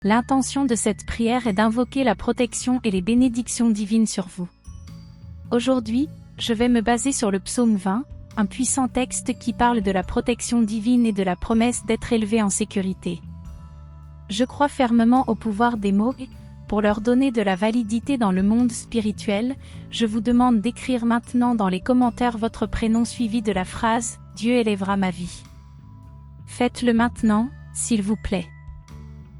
L'intention de cette prière est d'invoquer la protection et les bénédictions divines sur vous. Aujourd'hui, je vais me baser sur le psaume 20, un puissant texte qui parle de la protection divine et de la promesse d'être élevé en sécurité. Je crois fermement au pouvoir des mots et, pour leur donner de la validité dans le monde spirituel, je vous demande d'écrire maintenant dans les commentaires votre prénom suivi de la phrase « Dieu élèvera ma vie ». Faites-le maintenant, s'il vous plaît.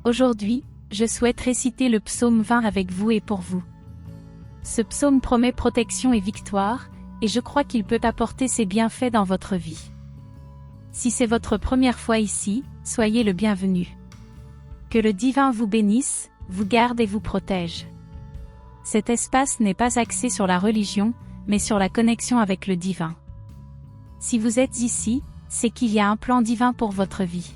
Aujourd'hui, je souhaite réciter le psaume 20 avec vous et pour vous. Ce psaume promet protection et victoire, et je crois qu'il peut apporter ses bienfaits dans votre vie. Si c'est votre première fois ici, soyez le bienvenu. Que le divin vous bénisse, vous garde et vous protège. Cet espace n'est pas axé sur la religion, mais sur la connexion avec le divin. Si vous êtes ici, c'est qu'il y a un plan divin pour votre vie.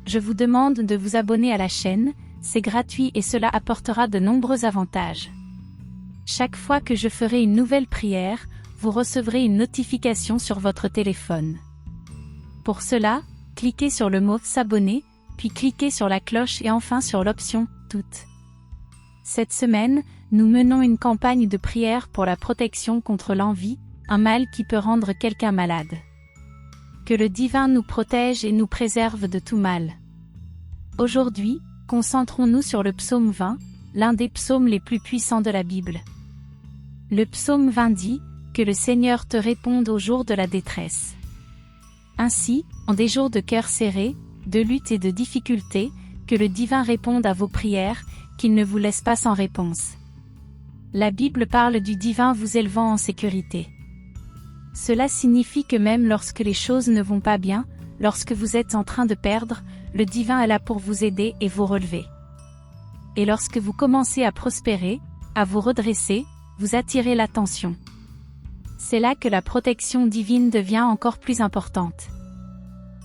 Je vous demande de vous abonner à la chaîne, c'est gratuit et cela apportera de nombreux avantages. Chaque fois que je ferai une nouvelle prière, vous recevrez une notification sur votre téléphone. Pour cela, cliquez sur le mot « S'abonner », puis cliquez sur la cloche et enfin sur l'option « Toutes ». Cette semaine, nous menons une campagne de prière pour la protection contre l'envie, un mal qui peut rendre quelqu'un malade. Que le divin nous protège et nous préserve de tout mal. Aujourd'hui, concentrons-nous sur le psaume 20, l'un des psaumes les plus puissants de la Bible. Le psaume 20 dit « Que le Seigneur te réponde au jour de la détresse ». Ainsi, en des jours de cœur serré, de lutte et de difficulté, que le divin réponde à vos prières, qu'il ne vous laisse pas sans réponse. La Bible parle du divin vous élevant en sécurité. Cela signifie que même lorsque les choses ne vont pas bien, lorsque vous êtes en train de perdre, le divin est là pour vous aider et vous relever. Et lorsque vous commencez à prospérer, à vous redresser, vous attirez l'attention. C'est là que la protection divine devient encore plus importante.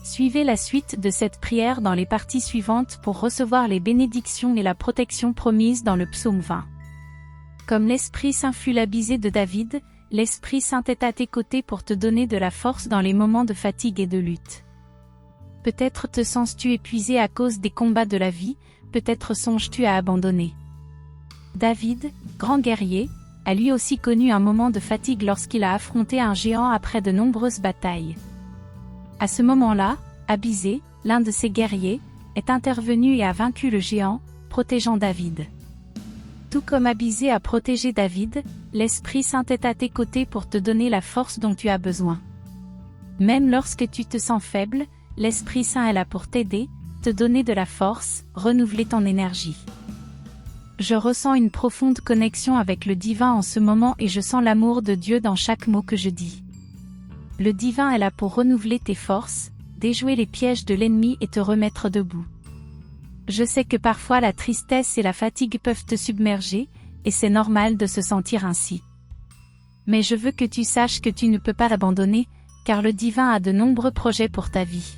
Suivez la suite de cette prière dans les parties suivantes pour recevoir les bénédictions et la protection promises dans le psaume 20. Comme l'Esprit Saint fut l'habisé de David, l'Esprit Saint est à tes côtés pour te donner de la force dans les moments de fatigue et de lutte. Peut-être te sens-tu épuisé à cause des combats de la vie, peut-être songes-tu à abandonner. David, grand guerrier, a lui aussi connu un moment de fatigue lorsqu'il a affronté un géant après de nombreuses batailles. À ce moment-là, Abisé, l'un de ses guerriers, est intervenu et a vaincu le géant, protégeant David. Tout comme Abisé a protégé David, l'Esprit Saint est à tes côtés pour te donner la force dont tu as besoin. Même lorsque tu te sens faible, l'Esprit Saint est là pour t'aider, te donner de la force, renouveler ton énergie. Je ressens une profonde connexion avec le divin en ce moment et je sens l'amour de Dieu dans chaque mot que je dis. Le divin est là pour renouveler tes forces, déjouer les pièges de l'ennemi et te remettre debout. Je sais que parfois la tristesse et la fatigue peuvent te submerger, et c'est normal de se sentir ainsi. Mais je veux que tu saches que tu ne peux pas l'abandonner, car le divin a de nombreux projets pour ta vie.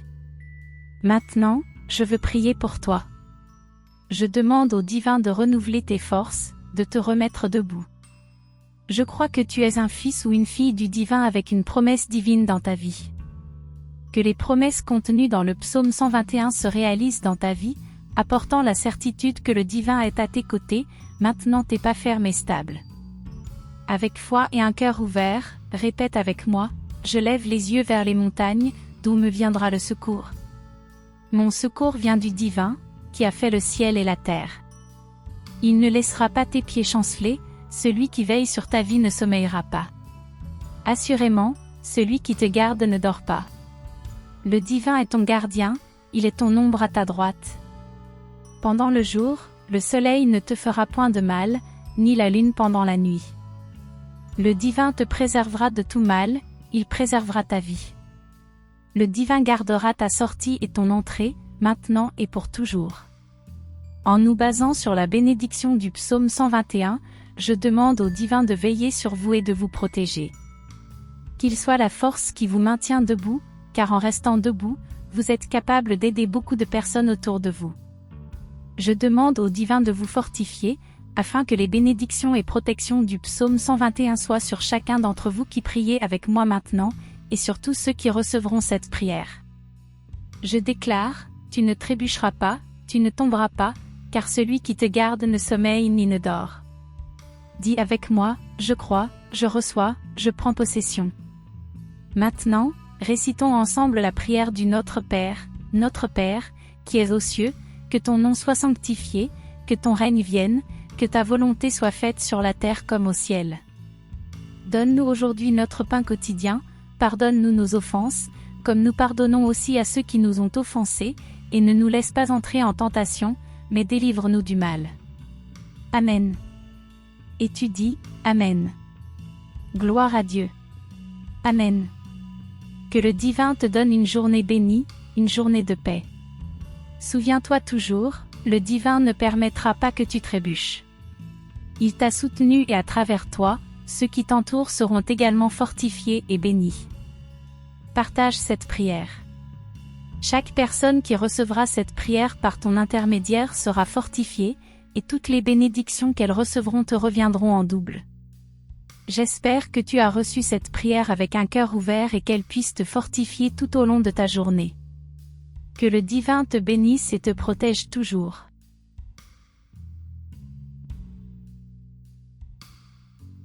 Maintenant, je veux prier pour toi. Je demande au divin de renouveler tes forces, de te remettre debout. Je crois que tu es un fils ou une fille du divin avec une promesse divine dans ta vie. Que les promesses contenues dans le psaume 121 se réalisent dans ta vie, apportant la certitude que le divin est à tes côtés, maintenant t'es pas ferme et stable. Avec foi et un cœur ouvert, répète avec moi, je lève les yeux vers les montagnes, d'où me viendra le secours. Mon secours vient du divin, qui a fait le ciel et la terre. Il ne laissera pas tes pieds chanceler, celui qui veille sur ta vie ne sommeillera pas. Assurément, celui qui te garde ne dort pas. Le divin est ton gardien, il est ton ombre à ta droite. Pendant le jour, le soleil ne te fera point de mal, ni la lune pendant la nuit. Le divin te préservera de tout mal, il préservera ta vie. Le divin gardera ta sortie et ton entrée, maintenant et pour toujours. En nous basant sur la bénédiction du psaume 121, je demande au divin de veiller sur vous et de vous protéger. Qu'il soit la force qui vous maintient debout, car en restant debout, vous êtes capable d'aider beaucoup de personnes autour de vous. Je demande au divin de vous fortifier, afin que les bénédictions et protections du psaume 121 soient sur chacun d'entre vous qui priez avec moi maintenant, et sur tous ceux qui recevront cette prière. Je déclare, tu ne trébucheras pas, tu ne tomberas pas, car celui qui te garde ne sommeille ni ne dort. Dis avec moi, je crois, je reçois, je prends possession. Maintenant, récitons ensemble la prière du Notre Père, qui es aux cieux, que ton nom soit sanctifié, que ton règne vienne, que ta volonté soit faite sur la terre comme au ciel. Donne-nous aujourd'hui notre pain quotidien, pardonne-nous nos offenses, comme nous pardonnons aussi à ceux qui nous ont offensés, et ne nous laisse pas entrer en tentation, mais délivre-nous du mal. Amen. Et tu dis, Amen. Gloire à Dieu. Amen. Que le divin te donne une journée bénie, une journée de paix. Souviens-toi toujours, le divin ne permettra pas que tu trébuches. Il t'a soutenu et à travers toi, ceux qui t'entourent seront également fortifiés et bénis. Partage cette prière. Chaque personne qui recevra cette prière par ton intermédiaire sera fortifiée, et toutes les bénédictions qu'elles recevront te reviendront en double. J'espère que tu as reçu cette prière avec un cœur ouvert et qu'elle puisse te fortifier tout au long de ta journée. Que le divin te bénisse et te protège toujours.